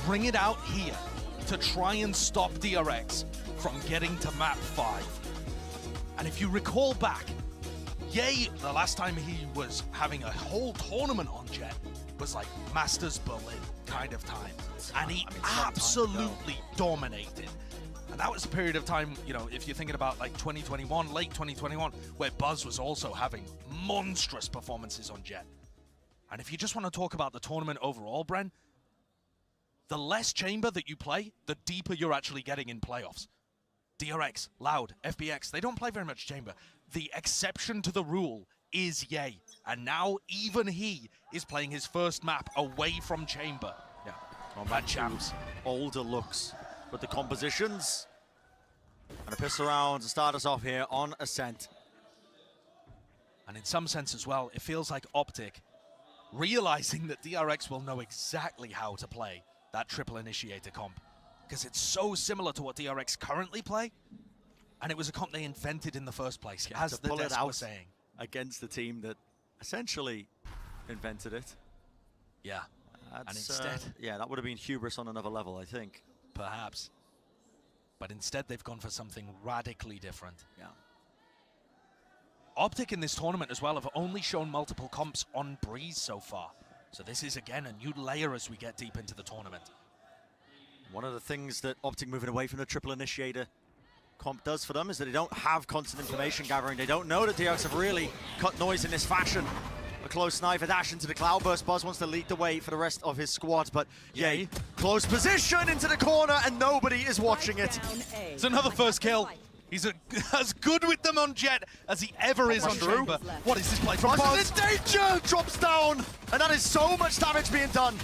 bring it out here to try and stop DRX from getting to map 5. And if you recall back, Ye, the last time he was having a whole tournament on Jet was like Masters Berlin kind of time. And he absolutely dominated. And that was a period of time, you know, if you're thinking about like 2021, late 2021, where Buzz was also having monstrous performances on Jet. And if you just want to talk about the tournament overall, Bren, the less chamber that you play, the deeper you're actually getting in playoffs. DRX, Loud, FBX, they don't play very much chamber. The exception to the rule is Ye. And now even he is playing his first map away from chamber. Yeah, combat champs. Older looks with the compositions. And a pistol round to start us off here on Ascent. And in some sense as well, it feels like OpTic realizing that DRX will know exactly how to play that triple initiator comp. Because it's so similar to what DRX currently play. And it was a comp they invented in the first place, yeah, as the desk was saying. Against the team that essentially invented it. Yeah, and instead... yeah, that would have been hubris on another level, I think. Perhaps. But instead they've gone for something radically different. Yeah. OpTic in this tournament as well have only shown multiple comps on Breeze so far. So this is, again, a new layer as we get deep into the tournament. One of the things that OpTic moving away from the triple initiator comp does for them is that they don't have constant information gathering. They don't know that DRX have really cut noise in this fashion. A close sniper dash into the cloudburst. Buzz wants to lead the way for the rest of his squad, but Ye, close position into the corner and nobody is watching it. It's another first kill. He's as good with them on Jet as he ever is on chamber. What is this play from Buzz? In danger! Drops down! And that is so much damage being done.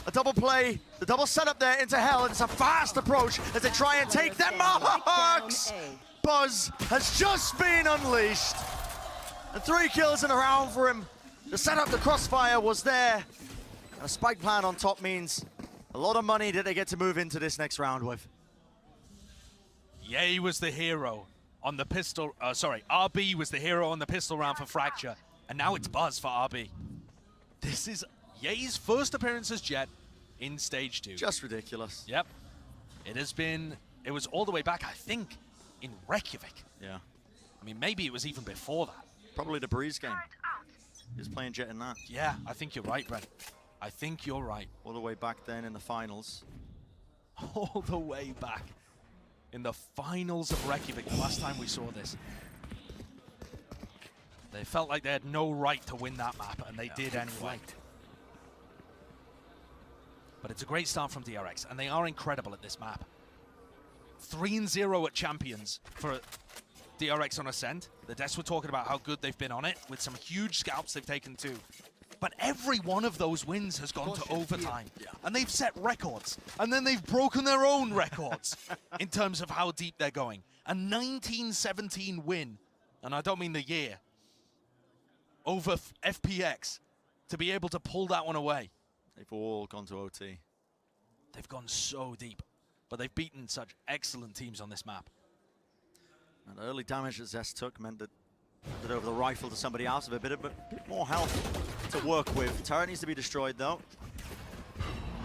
A double play, the double setup there into hell, and it's a fast approach as they try and take their marks! Buzz has just been unleashed. And 3 kills in a round for him. The setup, the crossfire was there. And a spike plan on top means a lot of money that they get to move into this next round with. Ye was the hero on the pistol, RB was the hero on the pistol round for Fracture. And now it's Buzz for RB. This is Ye's first appearance as Jet in Stage 2. Just ridiculous. Yep. It was all the way back, I think, in Reykjavik. Yeah. I mean, maybe it was even before that. Probably the Breeze game. He was playing Jet in that. Yeah, I think you're right, Brent. I think you're right. All the way back then in the finals. All the way back in the finals of Reykjavik, the last time we saw this. They felt like they had no right to win that map, and they did anyway. But it's a great start from DRX, and they are incredible at this map. 3-0 at Champions for DRX on Ascent. The devs were talking about how good they've been on it, with some huge scalps they've taken too. But every one of those wins has gone to overtime. Yeah. And they've set records. And then they've broken their own records in terms of how deep they're going. A 1917 win, and I don't mean the year, over FPX, to be able to pull that one away. They've all gone to OT. They've gone so deep, but they've beaten such excellent teams on this map. And the early damage that Zest took meant that over the rifle to somebody else with a bit more health to work with. Turret needs to be destroyed though.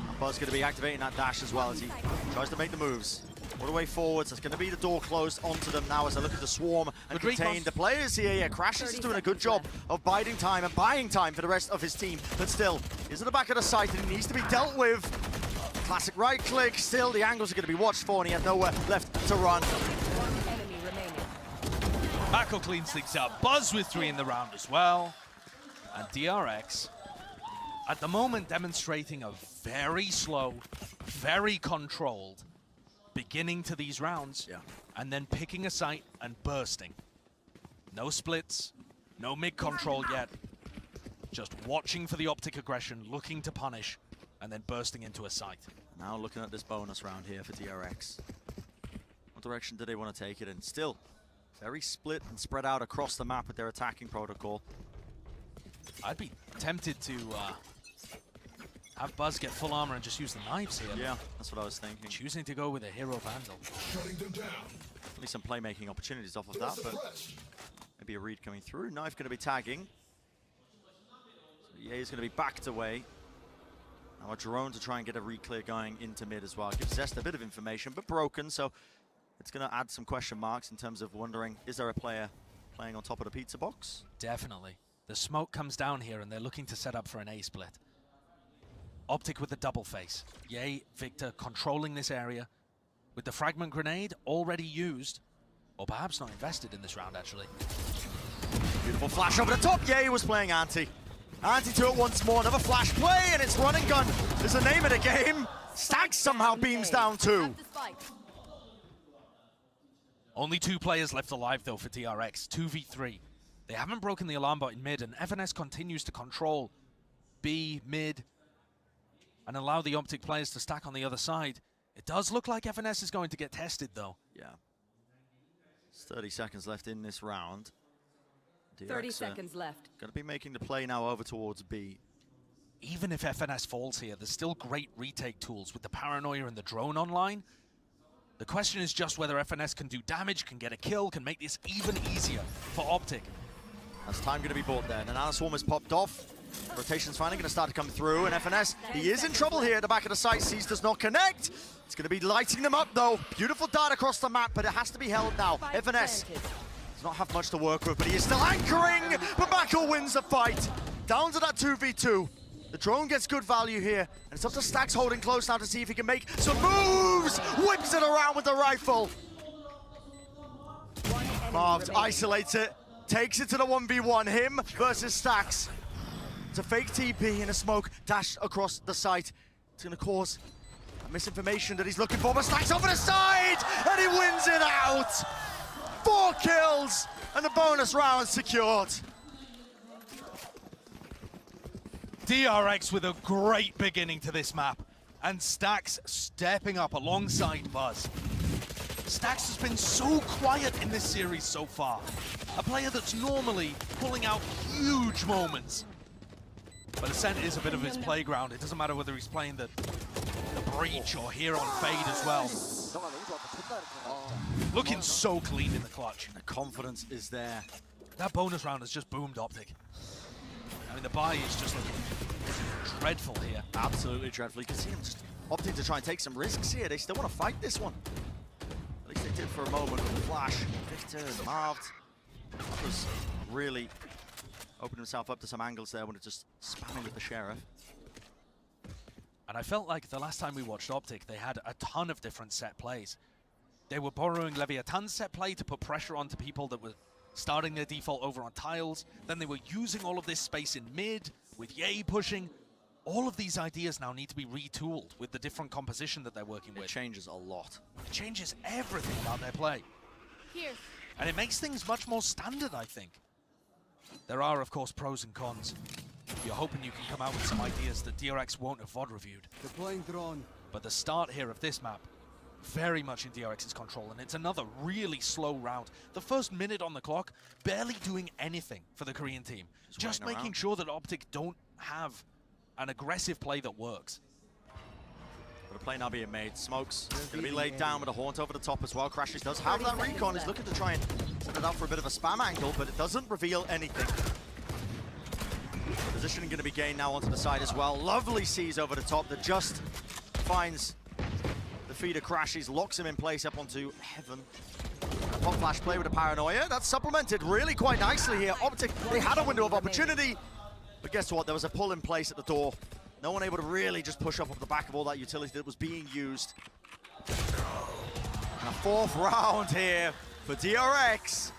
And Buzz going to be activating that dash as well as he tries to make the moves. All the way forwards, that's going to be the door closed onto them now as they look at the swarm and contain the players here. Yeah, Crashes is doing a good job of biding time and buying time for the rest of his team, but still, he's at the back of the site and he needs to be dealt with. Classic right click, still the angles are going to be watched for and he had nowhere left to run. One enemy remaining. Mako cleans things up. Buzz with 3 in the round as well. And DRX, at the moment, demonstrating a very slow, very controlled beginning to these rounds, and then picking a site and bursting. No splits, no mid-control yet. Just watching for the OpTic aggression, looking to punish, and then bursting into a site. Now looking at this bonus round here for DRX. What direction do they want to take it in? Still very split and spread out across the map with their attacking protocol. I'd be tempted to have Buzz get full armor and just use the knives here. Yeah, that's what I was thinking. Choosing to go with a hero vandal. Shutting them down. At least some playmaking opportunities off of that, but maybe a read coming through. Knife going to be tagging. So Ye is going to be backed away. Now a drone to try and get a re-clear going into mid as well. Gives Zest a bit of information, but broken, so it's going to add some question marks in terms of wondering, is there a player playing on top of the pizza box? Definitely. The smoke comes down here and they're looking to set up for an A split. OpTic with the double face. Yay, Victor controlling this area with the fragment grenade already used, or perhaps not invested in this round actually. Beautiful flash over the top. Yay was playing anti. Anti to it once more. Another flash play, and it's run and gun is the name of the game. Stax somehow beams down too. Only 2 players left alive though for DRX, 2v3. They haven't broken the alarm bot in mid, and FNS continues to control B, mid, and allow the OpTic players to stack on the other side. It does look like FNS is going to get tested though. Yeah. There's 30 seconds left in this round. DRX, 30 seconds left. Going to be making the play now over towards B. Even if FNS falls here, there's still great retake tools with the paranoia and the drone online. The question is just whether FNS can do damage, can get a kill, can make this even easier for OpTic. That's time going to be bought there. Nana Swarm has popped off. Rotation's finally going to start to come through, and FNS, he is in trouble here at the back of the site. Seas does not connect. It's going to be lighting them up though. Beautiful dart across the map, but it has to be held now. FNS does not have much to work with, but he is still anchoring. But Mako wins the fight. Down to that 2v2. The drone gets good value here, and it's up to Stax holding close now to see if he can make some moves. Whips it around with the rifle. Marved isolates it, takes it to the 1v1. Him versus Stax. It's a fake TP in a smoke dash across the site. It's going to cause misinformation that he's looking for, but Stax over the side, and he wins it out. 4 kills, and the bonus round secured. DRX with a great beginning to this map, and Stax stepping up alongside Buzz. Stax has been so quiet in this series so far. A player that's normally pulling out huge moments. But Ascent is a bit of his playground. It doesn't matter whether he's playing the Breach or here on Fade as well. Looking so clean in the clutch. The confidence is there. That bonus round has just boomed OpTic. I mean, the buy is just looking dreadful here. Absolutely dreadful. You can see him just opting to try and take some risks here. They still want to fight this one. At least they did for a moment with the flash. Victor, Marved. Was really opened himself up to some angles there when it's just spamming with the Sheriff. And I felt like the last time we watched OpTic, they had a ton of different set plays. They were borrowing Leviathan's set play to put pressure onto people that were starting their default over on tiles. Then they were using all of this space in mid, with Yay pushing. All of these ideas now need to be retooled with the different composition that they're working with. It changes a lot. It changes everything about their play. Here. And it makes things much more standard, I think. There are, of course, pros and cons. You're hoping you can come out with some ideas that DRX won't have VOD reviewed. Deploying drone. But the start here of this map, very much in DRX's control, and it's another really slow round. The first minute on the clock, barely doing anything for the Korean team. Just making sure that OpTic don't have an aggressive play that works. But a play now being made. Smokes going to be laid down with a Haunt over the top as well. Crashes does have that recon. He's looking to try and set it out for a bit of a spam angle, but it doesn't reveal anything. Positioning going to be gained now onto the side as well. Lovely sees over the top that just finds the feeder. Crashes, locks him in place up onto Heaven. Pop flash play with a paranoia. That's supplemented really quite nicely here. OpTic, they had a window of opportunity, but guess what? There was a pull in place at the door. No one able to really just push up the back of all that utility that was being used. And a 4th round here for DRX.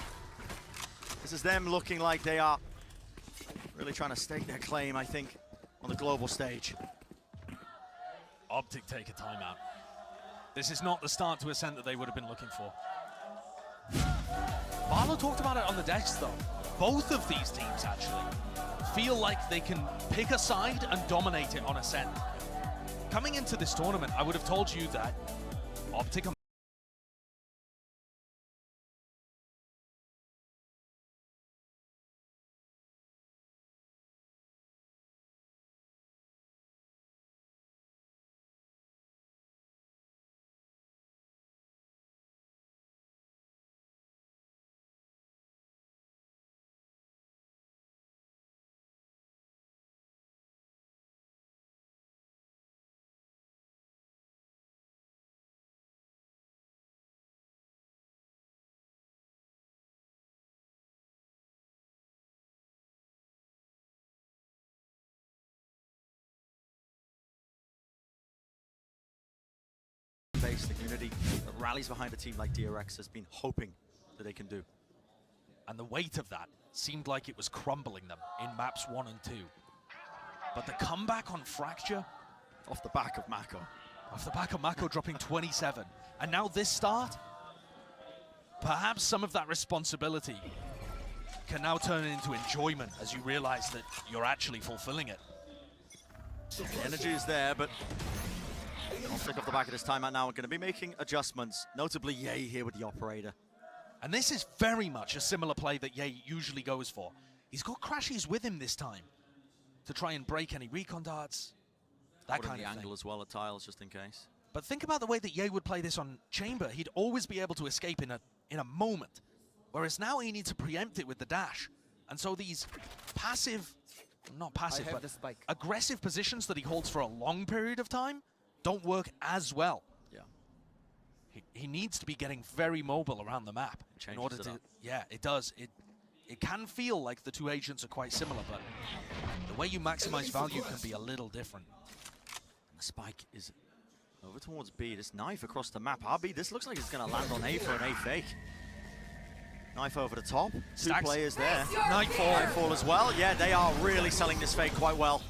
This is them looking like they are really trying to stake their claim, I think, on the global stage. OpTic take a timeout. This is not the start to Ascent that they would have been looking for. Barlow talked about it on the decks though. Both of these teams actually feel like they can pick a side and dominate it on Ascent. Coming into this tournament, I would have told you that OpTic base, the community that rallies behind a team like DRX has been hoping that they can do. And the weight of that seemed like it was crumbling them in maps 1 and 2. But the comeback on Fracture, Off the back of Mako. off the back of Mako dropping 27, and now this start, perhaps some of that responsibility can now turn into enjoyment as you realize that you're actually fulfilling it. The energy is there, but OpTic off the back of this timeout now are going to be making adjustments, notably Ye here with the operator. And this is very much a similar play that Ye usually goes for. He's got Crashies with him this time to try and break any recon darts, that kind the of angle thing. as well at tiles, just in case. But think about the way that Ye would play this on Chamber. He'd always be able to escape in a moment, whereas now he needs to preempt it with the dash. And so these passive, not passive, but aggressive positions that he holds for a long period of time don't work as well. Yeah. He needs to be getting very mobile around the map in order to. Yeah, it does. It can feel like the two agents are quite similar, but the way you maximize value can be a little different. And the spike is over towards B. This knife across the map. RB, this looks like it's going to land on A for an A fake. Knife over the top. Two Stacks. players there. Nightfall. Nightfall as well. Yeah, they are really selling this fake quite well.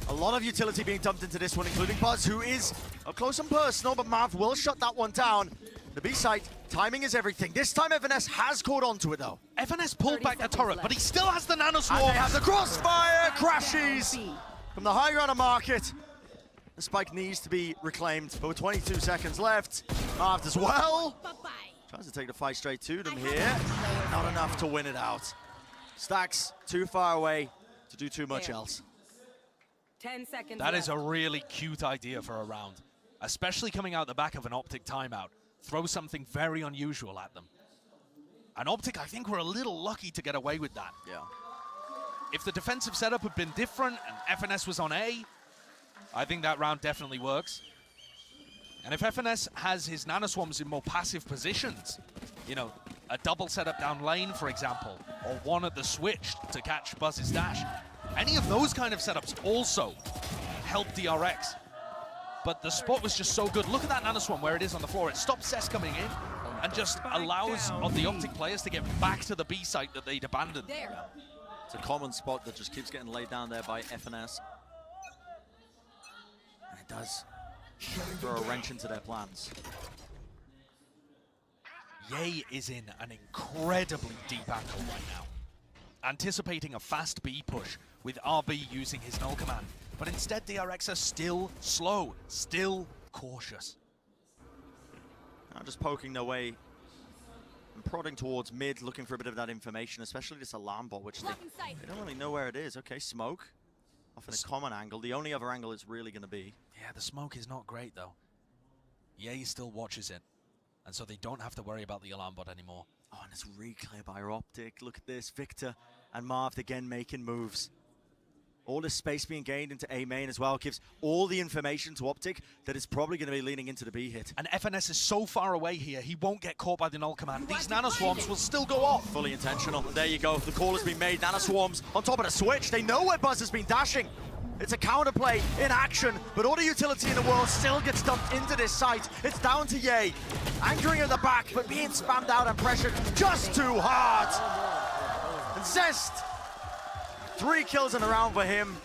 A lot of utility being dumped into this one, including Buzz, who is up close and personal, but Marv will shut that one down. The B site, timing is everything. This time FNS has caught on to it, though. FNS pulled back the turret, but he still has the nano And swarm. they have the crossfire, crashes from the high ground of market. The spike needs to be reclaimed, but with 22 seconds left, Marv as well. Tries to take the fight straight to them here. Not enough to win it out. Stacks too far away to do too much else. 10 seconds That is left. a really cute idea for a round, especially coming out the back of an OpTic timeout. Throw something very unusual at them. And OpTic, I think, were a little lucky to get away with that. Yeah. If the defensive setup had been different and FNS was on A, I think that round definitely works. And if FNS has his nanoswarms in more passive positions, you know, a double setup down lane, for example, or one at the switch to catch Buzz's dash, any of those kind of setups also help DRX. But the spot was just so good. Look at that nanoswarm where it is on the floor. It stops Cess coming in and just allows of the OpTic players to get back to the B site that they'd abandoned. There. It's a common spot that just keeps getting laid down there by FNS. And it does throw a wrench into their plans. Ye is in an incredibly deep angle right now, anticipating a fast B push with RB using his null command. But instead, DRX are still slow, still cautious. Now just poking their way and prodding towards mid, looking for a bit of that information, especially this alarm bot, which they don't really know where it is. Okay, smoke. Off in a common angle. The only other angle it's really going to be. Yeah, the smoke is not great, though. Ye still watches it, and so they don't have to worry about the alarm bot anymore. Oh, and it's re-clear by OpTic. Look at this. Victor and Marv again making moves. All this space being gained into A main as well gives all the information to OpTic that it's probably going to be leaning into the B hit. And FNS is so far away here, he won't get caught by the null command. These nanoswarms will still go off. Fully intentional. There you go. The call has been made. Nanoswarms on top of the switch. They know where Buzz has been dashing. It's a counterplay in action, but all the utility in the world still gets dumped into this site. It's down to Ye, anchoring in the back, but being spammed out and pressured just too hard. And Zest, 3 kills in a round for him.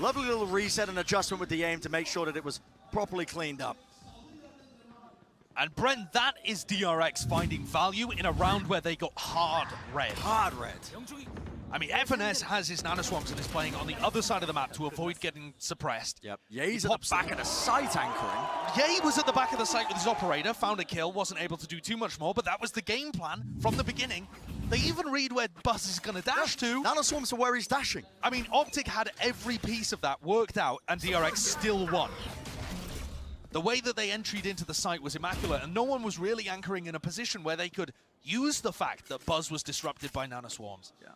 Lovely little reset and adjustment with the aim to make sure that it was properly cleaned up. And Brent, that is DRX finding value in a round where they got hard red. Hard red. I mean, FNS has his nanoswarms and is playing on the other side of the map to avoid getting suppressed. Yep. Ye's at the back of the site anchoring. Ye was at the back of the site with his operator, found a kill, wasn't able to do too much more, but that was the game plan from the beginning. They even read where Buzz is going to dash to. Nanoswarms are where he's dashing. I mean, OpTic had every piece of that worked out, and DRX still won. The way that they entered into the site was immaculate, and no one was really anchoring in a position where they could use the fact that Buzz was disrupted by nanoswarms. Yeah.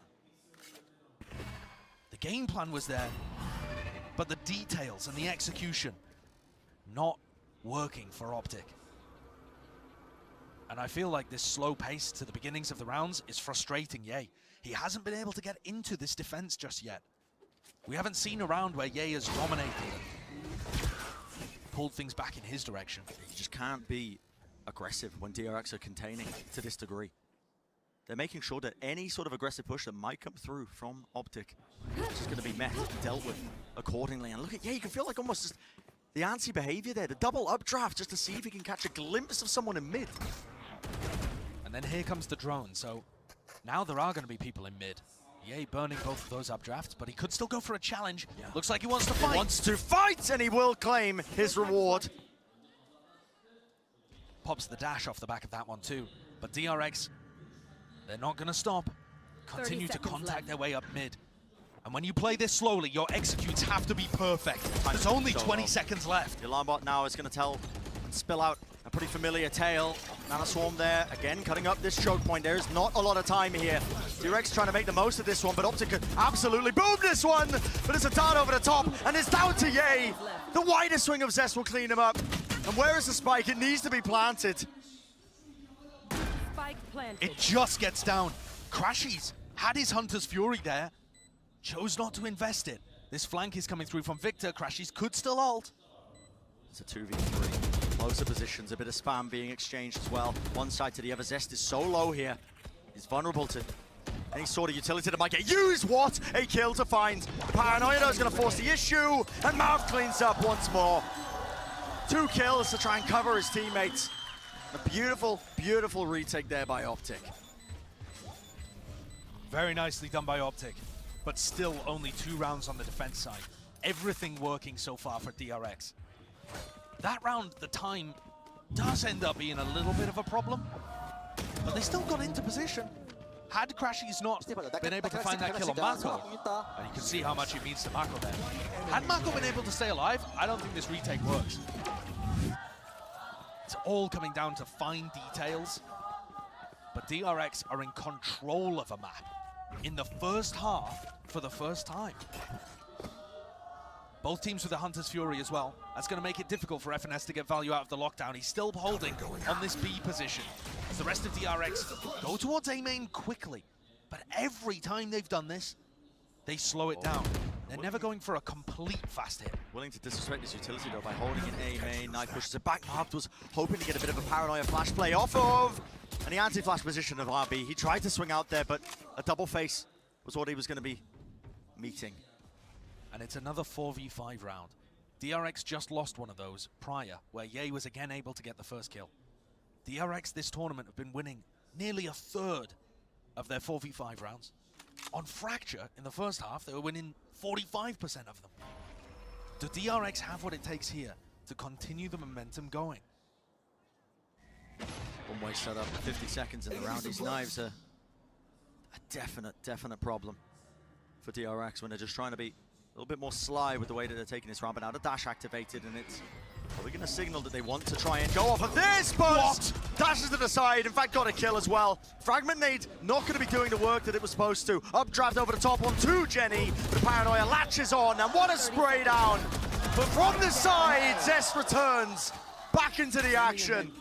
The game plan was there, but the details and the execution not working for OpTic. And I feel like this slow pace to the beginnings of the rounds is frustrating Ye. He hasn't been able to get into this defense just yet. We haven't seen a round where Ye has dominated. pulled things back in his direction. You just can't be aggressive when DRX are containing to this degree. They're making sure that any sort of aggressive push that might come through from OpTic is just going to be met and dealt with accordingly. And look at, yeah, you can feel like almost just the antsy behavior there, the double updraft just to see if he can catch a glimpse of someone in mid. And then here comes the drone, so now there are going to be people in mid. Yay, burning both of those updrafts, but he could still go for a challenge. Yeah. Looks like he wants to fight. He wants to fight, and he will claim his reward. Pops the dash off the back of that one too. But DRX, they're not going to stop. Continue to contact their way up mid. And when you play this slowly, your executes have to be perfect. There's only 20 seconds left. The alarm bot now is going to tell and spill out a pretty familiar tale. Nana Swarm there, again, cutting up this choke point. There is not a lot of time here. DRX trying to make the most of this one, but OpTic could absolutely boom this one. But it's a dart over the top, and it's down to Ye. The widest swing of Zest will clean him up. And where is the spike? It needs to be planted. Spike planted. It just gets down. Crashies had his Hunter's Fury there, chose not to invest it. This flank is coming through from Victor. Crashies could still ult. It's a 2v3. Closer positions, a bit of spam being exchanged as well. One side to the other. Zest is so low here. He's vulnerable to any sort of utility that might get used. What a kill to find. Paranoia is going to force the issue, and Mouth cleans up once more. 2 kills to try and cover his teammates. A beautiful, beautiful retake there by OpTic. Very nicely done by OpTic, but still only 2 rounds on the defense side. Everything working so far for DRX. That round, the time does end up being a little bit of a problem, but they still got into position. Had Crashies not been able to find that kill on Mako, and you can see how much it means to Mako there. Had Mako been able to stay alive, I don't think this retake works. It's all coming down to fine details, but DRX are in control of a map in the first half for the first time. Both teams with the Hunter's Fury as well. That's going to make it difficult for FNS to get value out of the lockdown. He's still holding on this B position as the rest of DRX go towards A main quickly. But every time they've done this, they slow it down. They're never going for a complete fast hit. Willing to disrespect his utility though by holding in A main. Knife pushes it back. Marked was hoping to get a bit of a Paranoia flash play off of. And the anti-flash position of RB. He tried to swing out there, but a double face was what he was going to be meeting. And it's another 4v5 round. DRX just lost one of those prior, where Ye was again able to get the first kill. DRX this tournament have been winning nearly a third of their 4v5 rounds. On Fracture, in the first half, they were winning 45% of them. Do DRX have what it takes here to continue the momentum going? One-way setup, 50 seconds in the round. These knives are a definite problem for DRX when they're just trying to be a little bit more sly with the way that they're taking this round. But now the dash activated, and it's probably going to signal that they want to try and go off of this, but dashes to the side, in fact got a kill as well. Fragment nade not going to be doing the work that it was supposed to. Updraft over the top onto Jenny, the Paranoia latches on, and what a spray down. But from the side, Zest returns back into the action.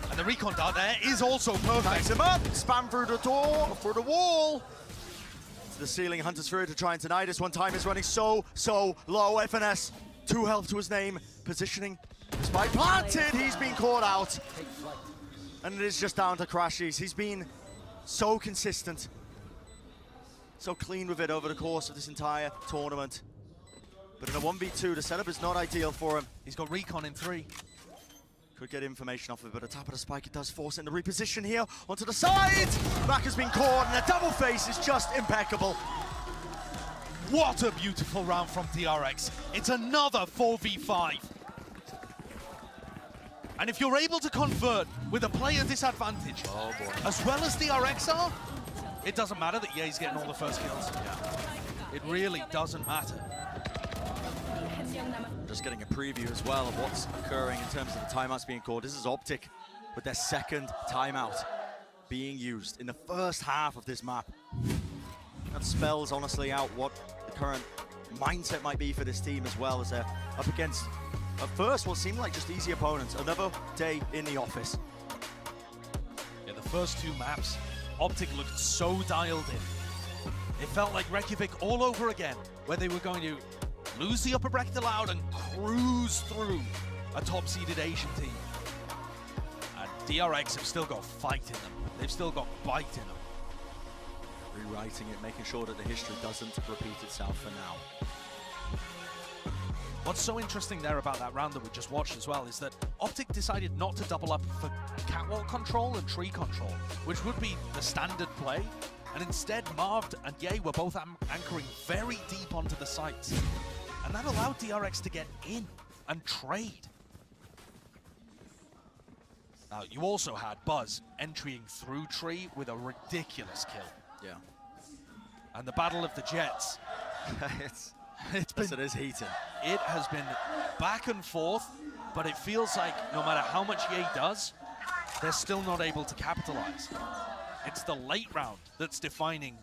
And the recon dart there is also perfect. Backs him up, spam through the door, through the wall. To the ceiling, Hunter's Fury to try and deny this one. Time is running so low. FNS, 2 health to his name. Positioning, despite planted, he's been caught out. And it is just down to Crashies. He's been so consistent, so clean with it over the course of this entire tournament. But in a 1v2, the setup is not ideal for him. He's got recon in 3. Could get information off of it, but a tap of the spike, it does force it in the reposition here onto the side. Back has been caught, and a double face is just impeccable. What a beautiful round from DRX. It's another 4v5. And if you're able to convert with a player disadvantage, as well as DRX are, it doesn't matter that Ye's getting all the first kills. It really doesn't matter. Just getting a preview as well of what's occurring in terms of the timeouts being called. This is OpTic with their second timeout being used in the first half of this map. That spells honestly out what the current mindset might be for this team as well, as they're up against, at first, what seemed like just easy opponents. Another day in the office. Yeah, the first 2 maps, OpTic looked so dialed in. It felt like Reykjavik all over again, where they were going to lose the upper bracket allowed and cruise through a top-seeded Asian team. And DRX have still got fight in them. They've still got bite in them. Rewriting it, making sure that the history doesn't repeat itself for now. What's so interesting there about that round that we just watched as well is that OpTic decided not to double up for catwalk control and tree control, which would be the standard play. And instead, Marved and Ye were both anchoring very deep onto the sites. And that allowed DRX to get in and trade. Now, you also had Buzz entering through tree with a ridiculous kill. Yeah. And the Battle of the Jets. It is heating. It has been back and forth, but it feels like no matter how much Ye does, they're still not able to capitalize. It's the late round that's defining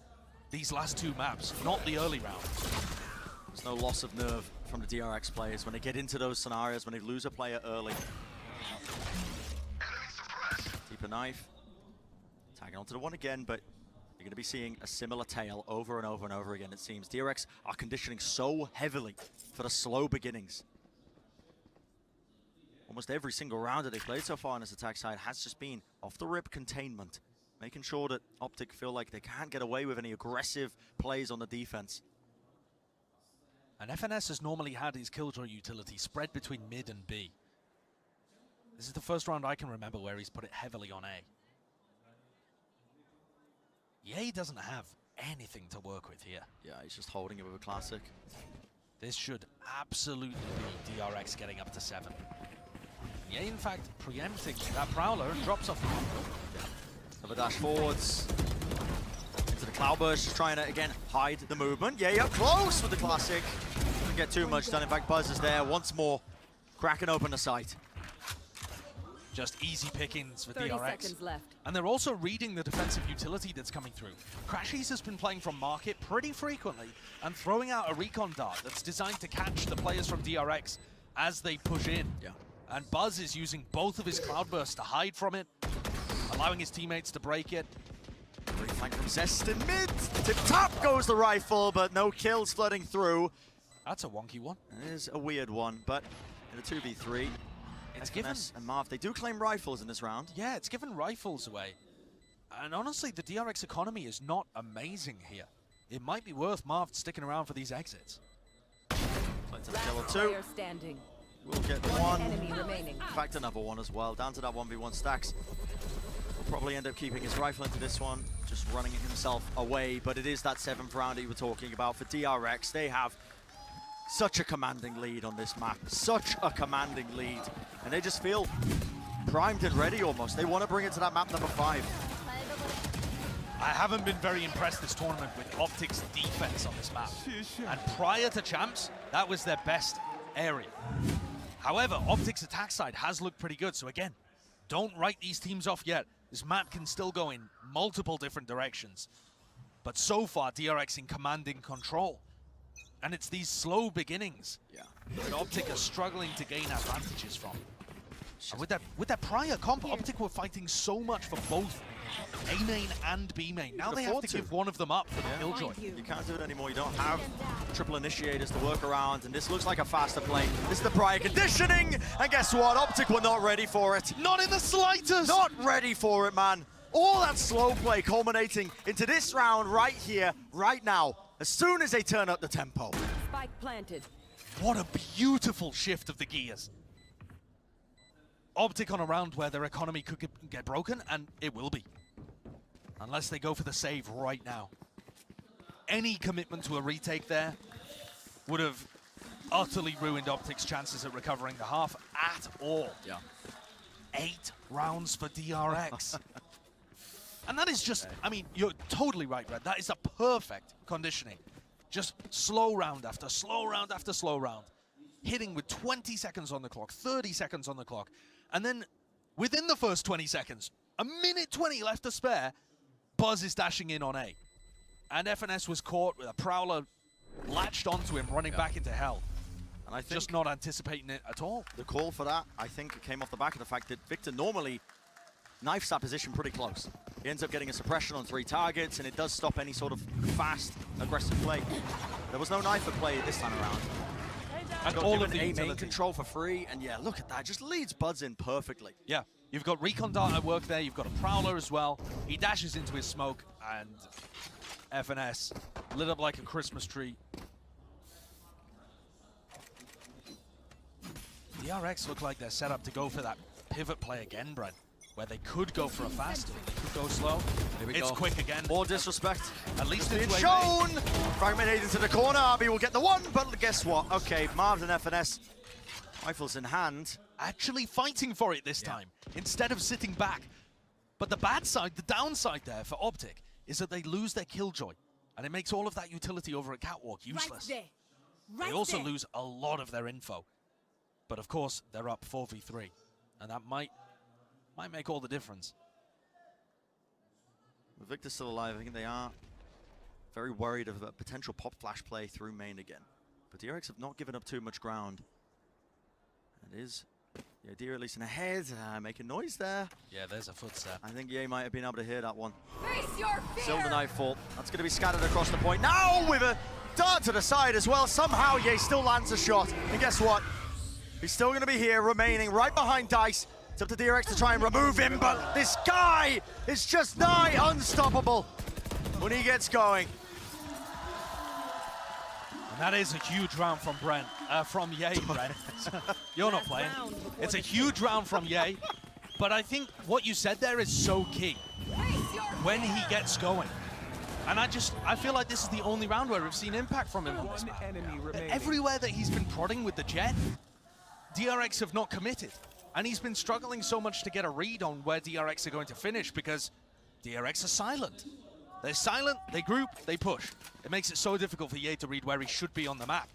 these last two maps, not the early round. There's no loss of nerve from the DRX players when they get into those scenarios, when they lose a player early. Deeper knife. Tagging onto the one again, but you're going to be seeing a similar tale over and over and over again, it seems. DRX are conditioning so heavily for the slow beginnings. Almost every single round that they've played so far on this attack side has just been off-the-rip containment, making sure that OpTic feel like they can't get away with any aggressive plays on the defense. And FNS has normally had his killjoy utility spread between mid and B. This is the first round I can remember where he's put it heavily on A. Ye doesn't have anything to work with here. Yeah, he's just holding it with a classic. This should absolutely be DRX getting up to 7. Ye, in fact, preempting that Prowler and drops off. Yeah. Another dash forwards. Into the Cloudburst, just trying to, again, hide the movement. Yeah, up close with the classic. Doesn't get too much done. In fact, Buzz is there once more, cracking open the sight. Just easy pickings for 30 DRX. seconds left. And they're also reading the defensive utility that's coming through. Crashies has been playing from market pretty frequently and throwing out a recon dart that's designed to catch the players from DRX as they push in. Yeah. And Buzz is using both of his Cloudbursts to hide from it, allowing his teammates to break it. Great flank from Zest in mid. Tip top goes the rifle, but no kills flooding through. That's a wonky one. It is a weird one, but in a 2v3, It's given, and Marv, they do claim rifles in this round. yeah, it's given rifles away. And honestly, the DRX economy is not amazing here. It might be worth Marv sticking around for these exits. Play to the kill or Last two. player standing. We'll get One one. enemy remaining. In fact, another one as well. Down to that 1v1 stacks. Will probably end up keeping his rifle into this one, just running himself away. But it is that 7th round that you were talking about for DRX. They have such a commanding lead on this map. Such a commanding lead. And they just feel primed and ready almost. They want to bring it to that map number 5. I haven't been very impressed this tournament with OpTic's defense on this map. And prior to Champs, that was their best area. However, OpTic's attack side has looked pretty good. So again, don't write these teams off yet. This map can still go in multiple different directions. But so far, DRX in commanding control. And it's these slow beginnings that OpTic are struggling to gain advantages from. And with that prior comp, OpTic were fighting so much for both A main and B main. Now they have to give one of them up for the killjoy. You can't do it anymore. You don't have triple initiators to work around, and this looks like a faster play. This is the prior conditioning, and guess what? OpTic were not ready for it. Not in the slightest! Not ready for it, man. All that slow play culminating into this round right here, right now, as soon as they turn up the tempo. Spike planted. What a beautiful shift of the gears. OpTic on a round where their economy could get broken, and it will be. Unless they go for the save right now. Any commitment to a retake there would have utterly ruined OpTic's chances at recovering the half at all. Yeah. 8 rounds for DRX. And that is just, I mean, you're totally right, Red. That is a perfect conditioning. Just slow round after slow round after slow round. Hitting with 20 seconds on the clock, 30 seconds on the clock. And then within the first 20 seconds, a minute 20 left to spare, Buzz is dashing in on A. And FNS was caught with a Prowler latched onto him, running back into hell. And I think just not anticipating it at all. The call for that, I think, it came off the back of the fact that Victor normally knifes that position pretty close. He ends up getting a suppression on 3 targets, and it does stop any sort of fast, aggressive play. There was no knife at play this time around. And Got all of given the A main utility. control for free, and yeah, look at that. Just leads Buds in perfectly. Yeah, you've got Recon Dart at work there. You've got a Prowler as well. He dashes into his smoke, and FNS lit up like a Christmas tree. DRX look like they're set up to go for that pivot play again, Brent, where they could go for a fast, they could go slow. Here we It's go. quick again. More disrespect. At least Being it's shown! Fragmented into the corner. Arby will get the one, but guess what? Okay, Marv and FNS, rifles in hand. Actually fighting for it this time, instead of sitting back. But the bad side, the downside there for OpTic, is that they lose their killjoy. And it makes all of that utility over at Catwalk useless. They also lose a lot of their info. But of course, they're up 4v3. And that might make all the difference. With Victor still alive, I think they are very worried of a potential pop flash play through main again. But DRX have not given up too much ground. It is the idea, at least in ahead, making noise there. Yeah, there's a footstep. I think Ye might have been able to hear that one. Face your fear. Silver Nightfall. That's going to be scattered across the point. Now with a dart to the side as well. Somehow Ye still lands a shot. And guess what? He's still going to be here, remaining right behind Dice. It's up to DRX to try and remove him, but this guy is just nigh unstoppable when he gets going. And that is a huge round from Brent, from Ye, Brent. You're not playing. It's a huge round from Ye, but I think what you said there is so key. When he gets going. And I feel like this is the only round where we've seen impact from him on this map. Everywhere that he's been prodding with the jet, DRX have not committed. And he's been struggling so much to get a read on where DRX are going to finish because DRX are silent. They're silent, they group, they push. It makes it so difficult for Ye to read where he should be on the map.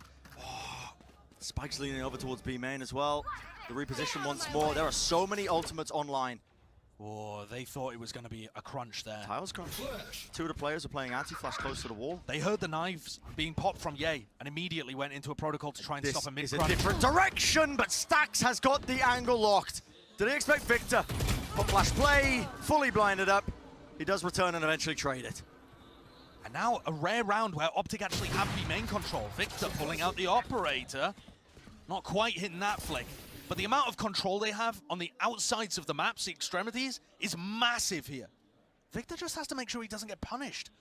Spike's leaning over towards B main as well. The reposition once more. There are so many ultimates online. Oh, they thought it was going to be a crunch there. Tiles crunch. Two of the players are playing anti-flash close to the wall. They heard the knives being popped from Ye and immediately went into a protocol to try and stop a This is a mid-crunch. different direction, but Stax has got the angle locked. Did he expect Victor? Pop flash play, fully blinded up. He does return and eventually trade it. And now a rare round where OpTic actually have the main control. Victor pulling out the operator. Not quite hitting that flick. But the amount of control they have on the outsides of the maps, the extremities, is massive here. Victor just has to make sure he doesn't get punished.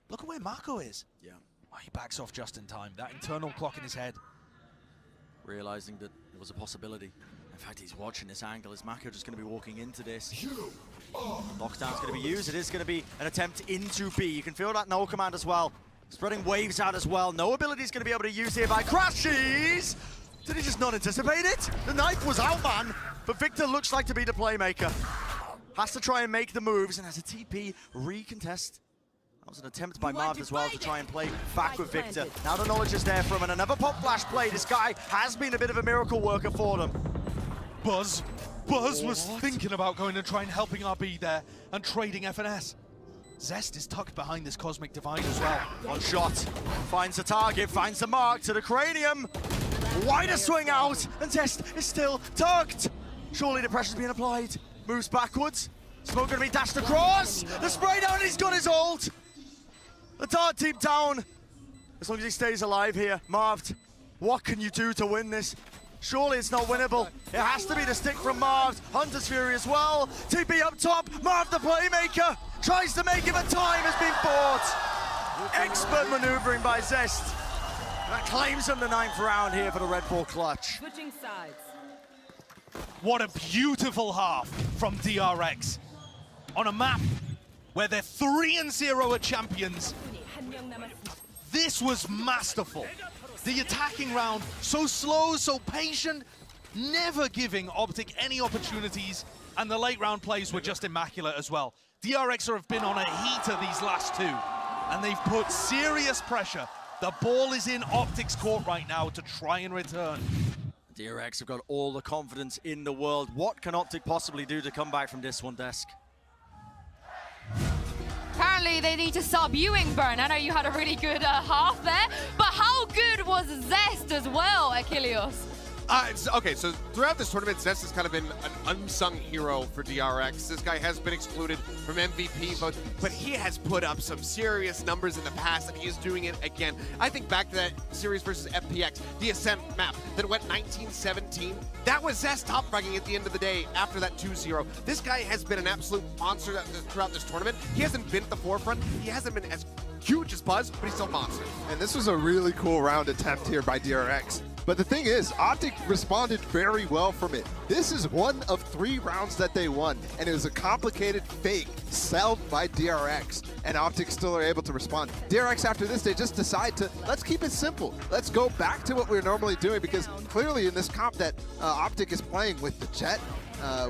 Look at where Marco is. Yeah. Oh, he backs off just in time. That internal clock in his head. Realizing that there was a possibility. In fact, he's watching this angle. Is Mako just going to be walking into this? Lockdown's going to be used. It is going to be an attempt into B. You can feel that no command as well. Spreading waves out as well. No ability is going to be able to use here by Crashies. Did he just not anticipate it? The knife was out, man. But Victor looks like to be the playmaker. Has to try and make the moves, and has a TP recontest. That was an attempt by Marv as well to try and play back with Victor. Now the knowledge is there from him, and another pop flash play. This guy has been a bit of a miracle worker for them. Buzz was thinking about going and trying helping RB there and trading FNS. Zest is tucked behind this cosmic divide as well. One shot, finds the target, finds the mark to the cranium. Wider swing out, and Zest is still tucked. Surely the pressure's being applied. Moves backwards. Smoke gonna be dashed across. The spray down, and he's got his ult. The dart team down. As long as he stays alive here. Marv, what can you do to win this? Surely it's not winnable. It has to be the stick from Marv. Hunter's Fury as well. TP up top. Marv the playmaker. Tries to make it, but time has been bought. Expert maneuvering by Zest. That claims him the 9th round here for the Red Bull clutch. Switching sides. What a beautiful half from DRX. On a map where they're 3-0 at Champions. This was masterful. The attacking round, so slow, so patient, never giving OpTic any opportunities, and the late round plays were just immaculate as well. DRX have been on a heater these last two, and they've put serious pressure. The ball is in OpTic's court right now to try and return. DRX have got all the confidence in the world. What can OpTic possibly do to come back from this one, Desk? Apparently they need to stop viewing Burn. I know you had a really good half there, but how good was Zest as well, Achilles? Okay, so throughout this tournament, Zest has kind of been an unsung hero for DRX. This guy has been excluded from MVP votes, but he has put up some serious numbers in the past, and he is doing it again. I think back to that series versus FPX, the Ascent map that went 19-17. That was Zest top fragging at the end of the day after that 2-0. This guy has been an absolute monster throughout this tournament. He hasn't been at the forefront. He hasn't been as huge as Buzz, but he's still a monster. And this was a really cool round attempt here by DRX. But the thing is, OpTic responded very well from it. This is one of 3 rounds that they won, and it was a complicated fake sold by DRX, and OpTic still are able to respond. DRX after this, they just decide to, let's keep it simple. Let's go back to what we're normally doing, because clearly in this comp that OpTic is playing with the Jet,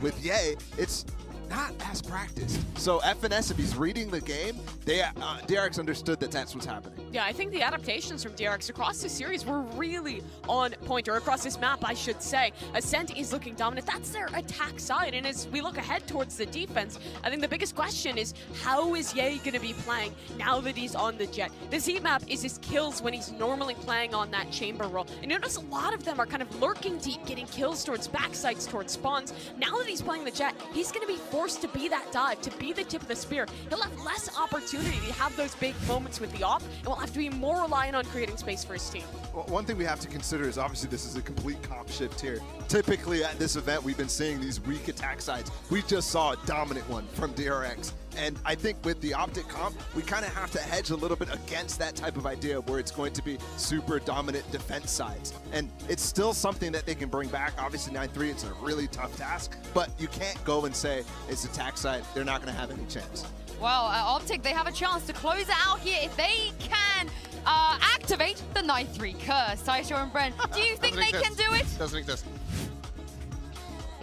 with Ye, it's not as practiced. So FNS, if he's reading the game, DRX understood that that's what's happening. Yeah, I think the adaptations from DRX across this series were really on point, or across this map, I should say. Ascent is looking dominant. That's their attack side, and as we look ahead towards the defense, I think the biggest question is, how is Ye going to be playing now that he's on the Jet? The Z map is his kills when he's normally playing on that chamber role. And notice a lot of them are kind of lurking deep, getting kills towards backsides, towards spawns. Now that he's playing the Jet, he's going to be forced to be that dive, to be the tip of the spear. He'll have less opportunity to have those big moments with the op, and will have to be more reliant on creating space for his team. Well, one thing we have to consider is obviously this is a complete comp shift here. Typically at this event, we've been seeing these weak attack sides. We just saw a dominant one from DRX. And I think with the OpTic comp, we kind of have to hedge a little bit against that type of idea where it's going to be super dominant defense sides. And it's still something that they can bring back. Obviously 9-3, it's a really tough task, but you can't go and say it's attack side, they're not going to have any chance. Well, OpTic, they have a chance to close it out here if they can activate the 9-3 curse. Saisho and Brent, do you think they can do it? Doesn't exist.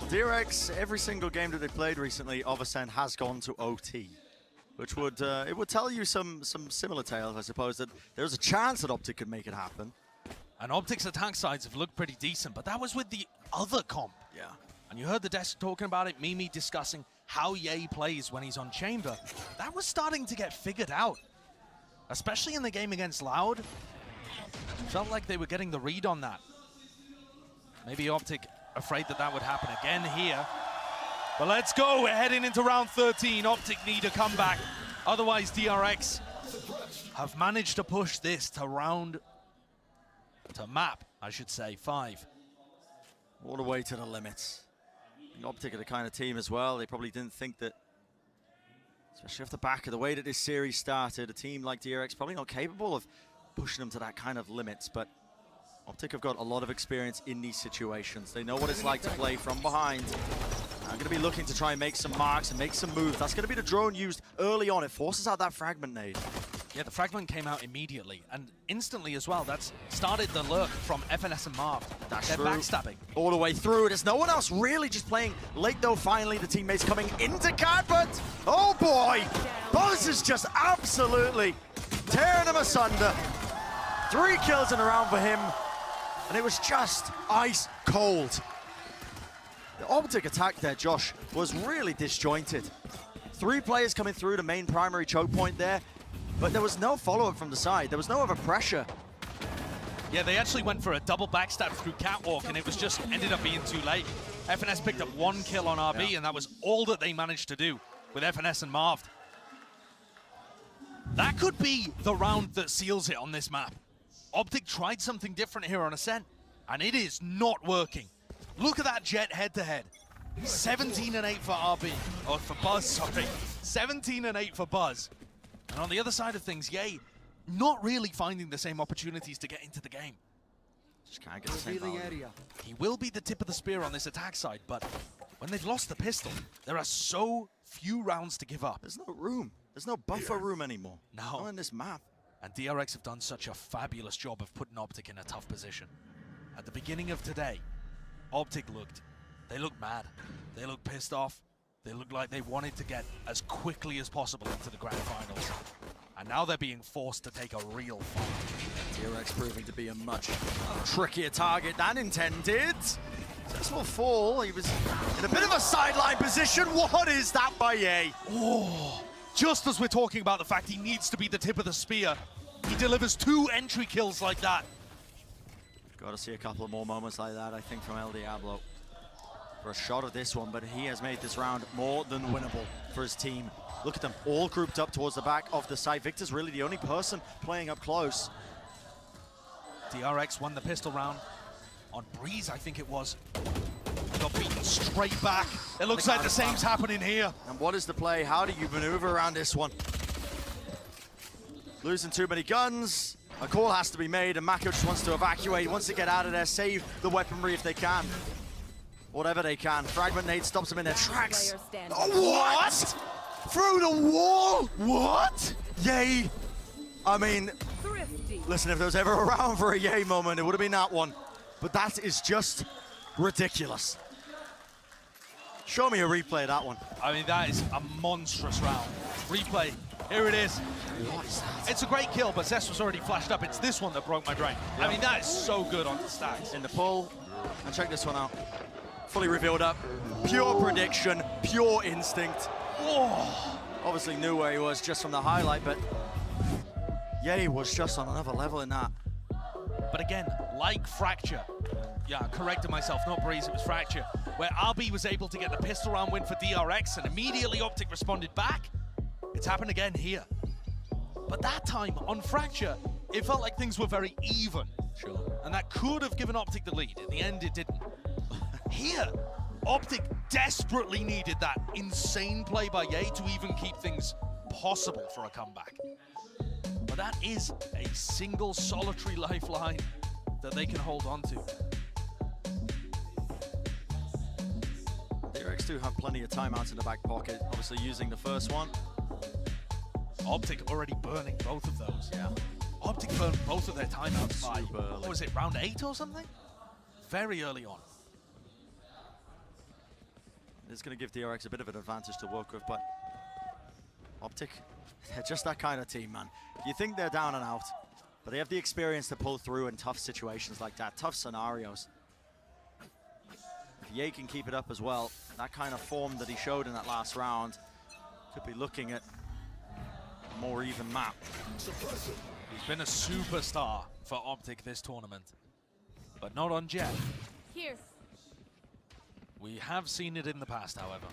DRX, every single game that they played recently of Ascent has gone to OT, which would it would tell you some similar tales, I suppose, that there's a chance that OpTic could make it happen. And OpTic's attack sides have looked pretty decent, but that was with the other comp. Yeah. And you heard the desk talking about it, Mimi discussing how Ye plays when he's on chamber. That was starting to get figured out, especially in the game against Loud. Felt like they were getting the read on that. Maybe OpTic afraid that that would happen again here. But let's go, we're heading into round 13. OpTic need a comeback. Otherwise, DRX have managed to push this to map, I should say, 5. All the way to the limits. OpTic are the kind of team as well, they probably didn't think that, especially off the back of the way that this series started, a team like DRX probably not capable of pushing them to that kind of limits, but OpTic have got a lot of experience in these situations. They know what it's like to play from behind. I'm going to be looking to try and make some marks and make some moves. That's going to be the drone used early on. It forces out that fragment nade. Yeah, the fragment came out immediately, and instantly as well. That's started the lurk from FNS and Marv. They're backstabbing. All the way through. There's no one else really just playing late, though. Finally, the teammates coming into card, but oh boy! Buzz is just absolutely tearing them asunder. 3 kills in a round for him, and it was just ice cold. The OpTic attack there, Josh, was really disjointed. 3 players coming through the main primary choke point there, but there was no follow-up from the side. There was no other pressure. Yeah, they actually went for a double backstab through Catwalk, and it was just ended up being too late. FNS picked up 1 kill on RB, and that was all that they managed to do with FNS and Marv. That could be the round that seals it on this map. OpTic tried something different here on Ascent, and it is not working. Look at that Jet head-to-head. 17 and 8 for RB, or for Buzz, sorry. 17 and 8 for Buzz. And on the other side of things, Ye not really finding the same opportunities to get into the game. Just can't get the same value. He will be the tip of the spear on this attack side, but when they've lost the pistol, there are so few rounds to give up. There's no room. There's no buffer room animour. No. Not on this map. And DRX have done such a fabulous job of putting OpTic in a tough position. At the beginning of today, OpTic they looked mad. They looked pissed off. They looked like they wanted to get as quickly as possible into the grand finals. And now they're being forced to take a real fight. DRX proving to be a much trickier target than intended. Successful fall. He was in a bit of a sideline position. What is that by Ye? Oh, just as we're talking about the fact he needs to be the tip of the spear, he delivers 2 entry kills like that. Got to see a couple of more moments like that, I think, from El Diablo for a shot at this one, but he has made this round more than winnable for his team. Look at them, all grouped up towards the back of the site. Victor's really the only person playing up close. DRX won the pistol round on Breeze, I think it was. Got beaten straight back. It looks like the same's happening here. And what is the play? How do you maneuver around this one? Losing too many guns. A call has to be made, and Mako just wants to evacuate. He wants to get out of there, save the weaponry if they can. Whatever they can. Fragment nade stops them in their tracks. Oh, What? Through the wall? What? Yay. I mean, Thrifty. listen, if there was ever a round for a yay moment, it would have been that one. But that is just ridiculous. Show me a replay of that one. I mean, that is a monstrous round. Replay, here it is. What is that? It's a great kill, but Zest was already flashed up. It's this one that broke my brain. I mean, that is so good on the stacks. In the pull, and check this one out. Fully revealed up, pure prediction, pure instinct. Oh, Obviously knew where he was just from the highlight, but Ye was just on another level in that. but again, like Fracture, yeah, I corrected myself, not Breeze, it was Fracture, where RB was able to get the pistol round win for DRX and immediately OpTic responded back. It's happened again here. But that time, on Fracture, it felt like things were very even. Sure. And that could have given OpTic the lead. In the end, it didn't. Here, OpTic desperately needed that insane play by Ye to even keep things possible for a comeback. But that is a single solitary lifeline that they can hold on to. DRX do have plenty of timeouts in the back pocket, obviously using the first one. OpTic already burning both of those. Yeah. OpTic burned both of their timeouts by, Super early. what was it, round 8 or something? Very early on. It's going to give DRX a bit of an advantage to work with, but OpTic, they're just that kind of team, man. You think they're down and out, but they have the experience to pull through in tough situations like that, tough scenarios. If Ye can keep it up as well, that kind of form that he showed in that last round, could be looking at a more even map. He's been a superstar for OpTic this tournament, but not on Jet. Here. We have seen it in the past, however.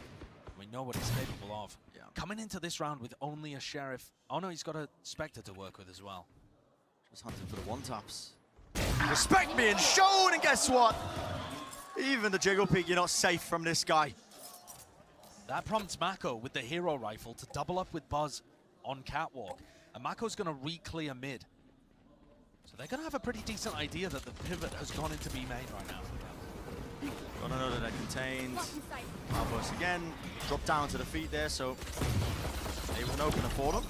We know what he's capable of. Yeah. Coming into this round with only a Sheriff. Oh no, he's got a Spectre to work with as well. Just hunting for the one-taps. Respect being shown, and guess what? Even the jiggle peek, you're not safe from this guy. That prompts Mako with the hero rifle to double up with Buzz on Catwalk. And Mako's going to re-clear mid. So they're going to have a pretty decent idea that the pivot has gone into B main right now. Got to know that they're contained. Outburst again. Drop down to the feet there, so it was an opener for them.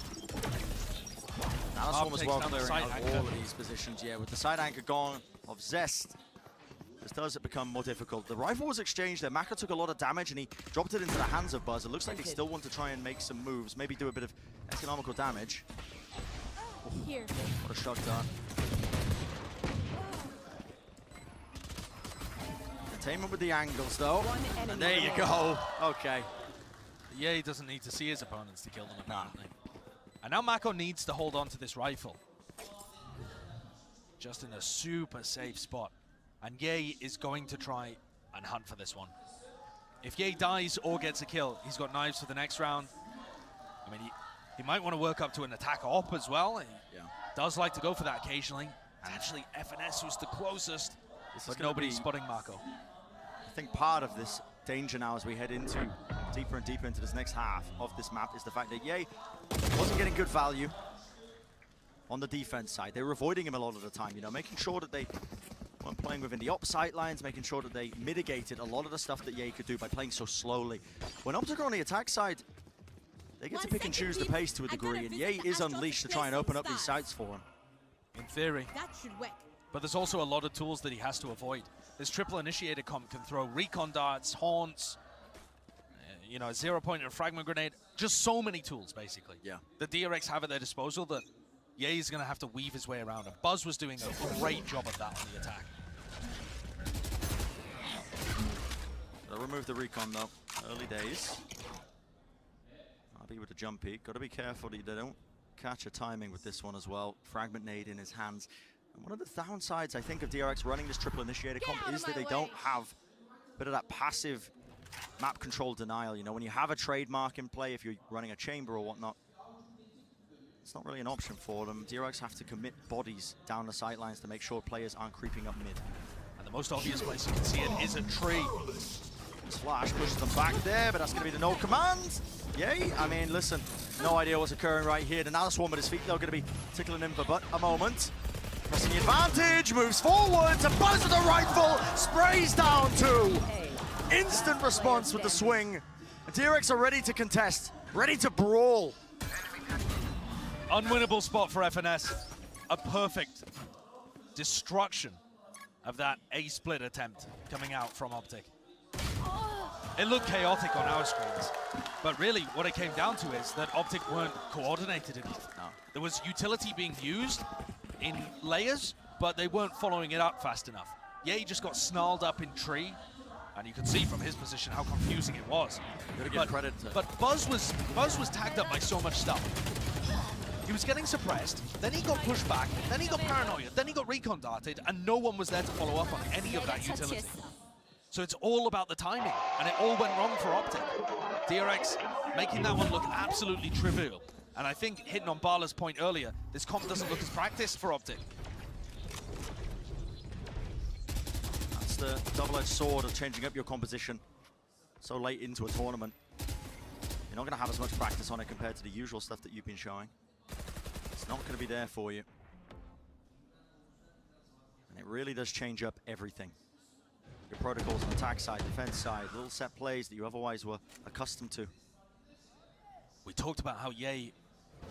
Now this one was well clearing out all of these positions, yeah. With the side anchor gone of Zest, this does become more difficult. The rifle was exchanged there. Mako took a lot of damage and he dropped it into the hands of Buzz. It looks like they still want to try and make some moves, maybe do a bit of economical damage. Here. What a shot done. Entertainment with the angles though. And there you go. Okay. Ye doesn't need to see his opponents to kill them, apparently. And now Mako needs to hold on to this rifle. Just in a super safe spot. And Ye is going to try and hunt for this one. If Ye dies or gets a kill, he's got knives for the next round. I mean, he might want to work up to an attack op as well. He does like to go for that occasionally. It's actually FNS who's the closest, but nobody's spotting Mako. I think part of this danger now as we head into deeper and deeper into this next half of this map is the fact that Ye wasn't getting good value on the defense side. They were avoiding him a lot of the time, you know, making sure that they weren't playing within the op sight lines, making sure that they mitigated a lot of the stuff that Ye could do by playing so slowly. When OpTic are on the attack side, they get to pick and choose the pace to a degree, and Ye is unleashed to try and open up these sights for him. In theory. That should work. But there's also a lot of tools that he has to avoid. This triple initiator comp can throw recon darts, haunts, you know, a 0-pointer, fragment grenade, just so many tools, basically. Yeah. The DRX have at their disposal that Ye is going to have to weave his way around. And Buzz was doing a great job of that on the attack. They'll remove the recon though, early days. RB with a jump peek, got to be careful that they don't catch a timing with this one as well. Fragment nade in his hands. One of the downsides, I think, of DRX running this triple initiator comp is that they don't have a bit of that passive map control denial. You know, when you have a trademark in play, if you're running a chamber or whatnot, it's not really an option for them. DRX have to commit bodies down the sidelines to make sure players aren't creeping up mid. And the most obvious place you can see it is a tree. This flash pushes them back there, but that's going to be the no command. Yay. I mean, listen, no idea what's occurring right here. The Nana Swarm at his feet, though, going to be tickling him for but a moment. Pressing the advantage, moves forward to Buzz with a rifle, sprays down two. Instant response with the swing. DRX are ready to contest, ready to brawl. Unwinnable spot for FNS. A perfect destruction of that A-split attempt coming out from OpTic. It looked chaotic on our screens, but really what it came down to is that OpTic weren't coordinated enough. No. There was utility being used in layers, but they weren't following it up fast enough. Ye just got snarled up in tree, and you could see from his position how confusing it was. Gotta give credit to... But Buzz was tagged up by so much stuff. He was getting suppressed, then he got pushed back, then he got paranoia, then he got recon darted, and no one was there to follow up on any of that utility. So it's all about the timing, and it all went wrong for OpTic. DRX making that one look absolutely trivial. And I think, hitting on Barla's point earlier, this comp doesn't look as practiced for OpTic. That's the double-edged sword of changing up your composition so late into a tournament. You're not going to have as much practice on it compared to the usual stuff that you've been showing. It's not going to be there for you. And it really does change up everything. Your protocols on attack side, defense side, little set plays that you otherwise were accustomed to. We talked about how Ye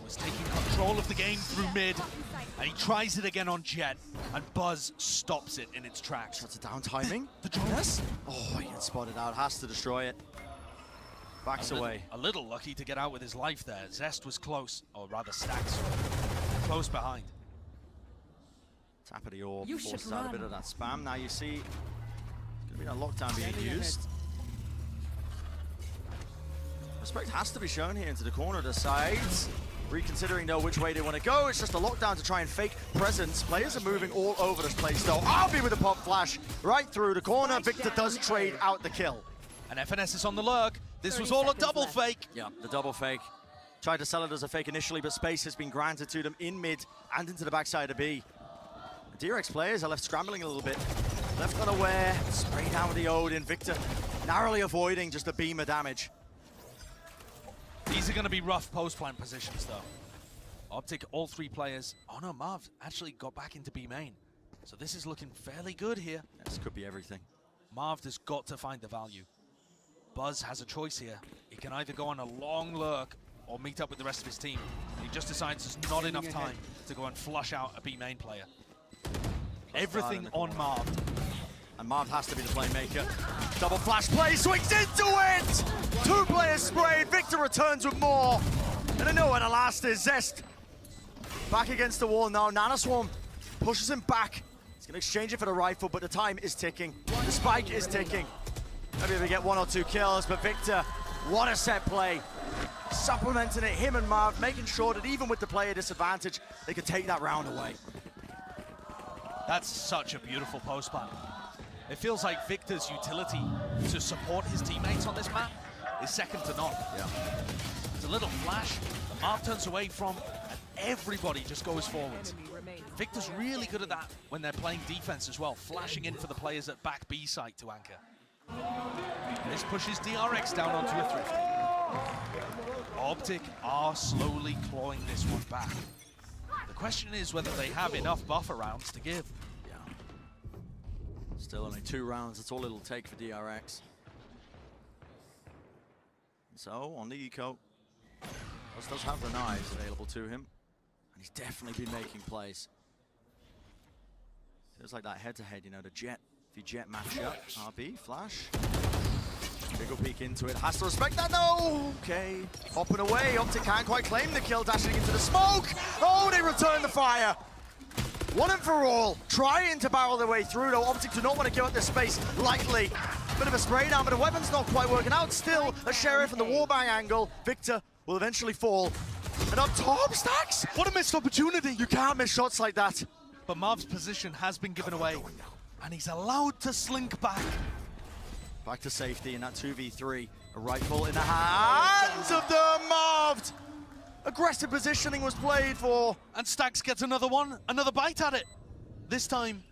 was taking control of the game through mid, and he tries it again on Jet, and Buzz stops it in its tracks. That's a down timing. The Jonas? Oh, he gets spotted out, has to destroy it. Backs away. A little lucky to get out with his life there. Zest was close, or rather Stacks, close behind. Tap of the orb forces out a bit of that spam. Now you see, it's going to be a lockdown being used. Respect has to be shown here into the corner of the sides. Reconsidering though which way they want to go. It's just a lockdown to try and fake presence. Players are moving all over this place though. Arby with a pop flash right through the corner. Victor does trade out the kill. And FNS is on the lurk. This was all a double fake. Yeah, the double fake. Tried to sell it as a fake initially, but space has been granted to them in mid and into the backside of B. The DRX players are left scrambling a little bit. Left unaware, spray down with the Odin. Victor narrowly avoiding just a beam of damage. These are going to be rough post-plant positions, though. OpTic, all three players. Oh no, Marv actually got back into B main. So this is looking fairly good here. This could be everything. Marv has got to find the value. Buzz has a choice here. He can either go on a long lurk or meet up with the rest of his team. He just decides there's not enough time to go and flush out a B main player. Everything on Marv. And Marv has to be the playmaker. Double flash play, swings into it! Two players sprayed, Victor returns with more. And I know where the last is. Zest back against the wall now. Nana Swarm pushes him back. He's gonna exchange it for the rifle, but the time is ticking. The spike is ticking. Maybe we get 1 or 2 kills, but Victor, what a set play. Supplementing it, him and Marv, making sure that even with the player disadvantage, they could take that round away. That's such a beautiful post plan. It feels like Victor's utility to support his teammates on this map is second to none. Yeah. It's a little flash, the Marv turns away from, and everybody just goes forwards. Victor's really good at that when they're playing defense as well, flashing in for the players at back B site to anchor. This pushes DRX down onto a Thrifty. OpTic are slowly clawing this one back. The question is whether they have enough buffer rounds to give. Yeah. Still only 2 rounds, that's all it'll take for DRX. So, on the eco, Buzz does have the knives available to him, and he's definitely been making plays. Feels like that head-to-head, you know, the Jet, if you Jet match up, RB, flash. Bigger peek into it, has to respect that, no! Okay, hopping away, OpTic can't quite claim the kill, dashing into the smoke! Oh, they return the fire! One and for all, trying to barrel their way through though. OpTic do not want to give up this space lightly. Bit of a spray down, but the weapon's not quite working out. Still, a Sheriff in the warbang angle. Victor will eventually fall. And up top, Stacks! What a missed opportunity! You can't miss shots like that. but Marv's position has been given away, and he's allowed to slink back. Back to safety in that 2v3. A rifle in the hands of the Marved. Aggressive positioning was played for. And Stax gets another one, another bite at it. This time,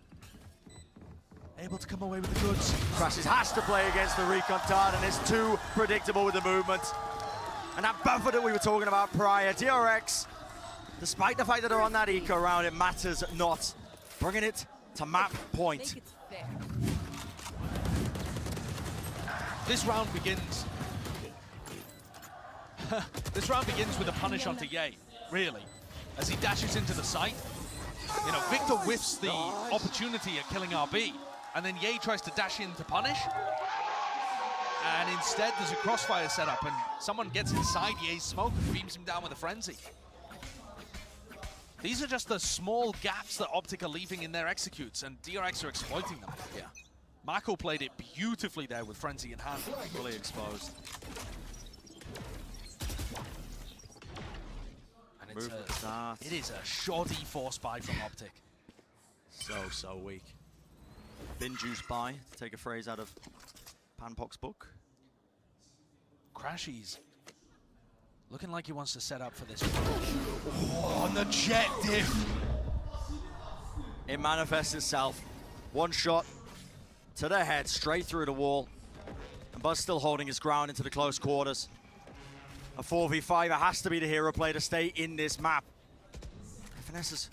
able to come away with the goods. Crashes has to play against the recon Tard, and it's too predictable with the movement. And that buffer that we were talking about prior, DRX, despite the fact that they're on that eco round, it matters not. Bringing it to map point. Think it's fair. This round begins. This round begins with a punish onto Ye, really, as he dashes into the site. You know, Victor whiffs the opportunity at killing RB, and then Ye tries to dash in to punish. And instead, there's a crossfire set up, and someone gets inside Ye's smoke and beams him down with a frenzy. These are just the small gaps that OpTic are leaving in their executes, and DRX are exploiting them. Yeah. Marco played it beautifully there with frenzy in hand. Fully exposed. And Movement start. it is a shoddy force buy from OpTic. So weak. Bin juice buy, to take a phrase out of Panpok's book. Crashies looking like he wants to set up for this. Oh, and the jet diff. It manifests itself. One shot to the head, straight through the wall. And Buzz still holding his ground into the close quarters. A 4v5, it has to be the hero play to stay in this map. Finesse has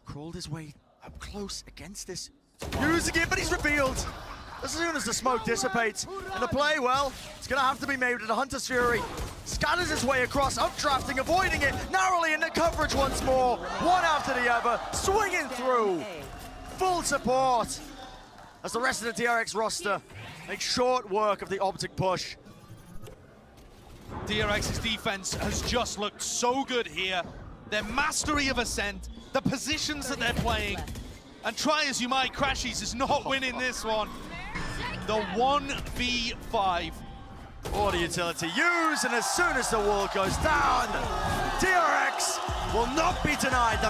crawled his way up close against this. Using it, but he's revealed. As soon as the smoke dissipates, and the play, well, it's gonna have to be made with the Hunter's Fury. Scatters his way across, updrafting, avoiding it, narrowly in the coverage once more. One after the other, swinging through. Full support. As the rest of the DRX roster make short work of the OpTic push. DRX's defense has just looked so good here. Their mastery of Ascent, the positions that they're playing, and try as you might, Crashies is not winning this one. The 1v5. Or the utility used, and as soon as the wall goes down, DRX will not be denied the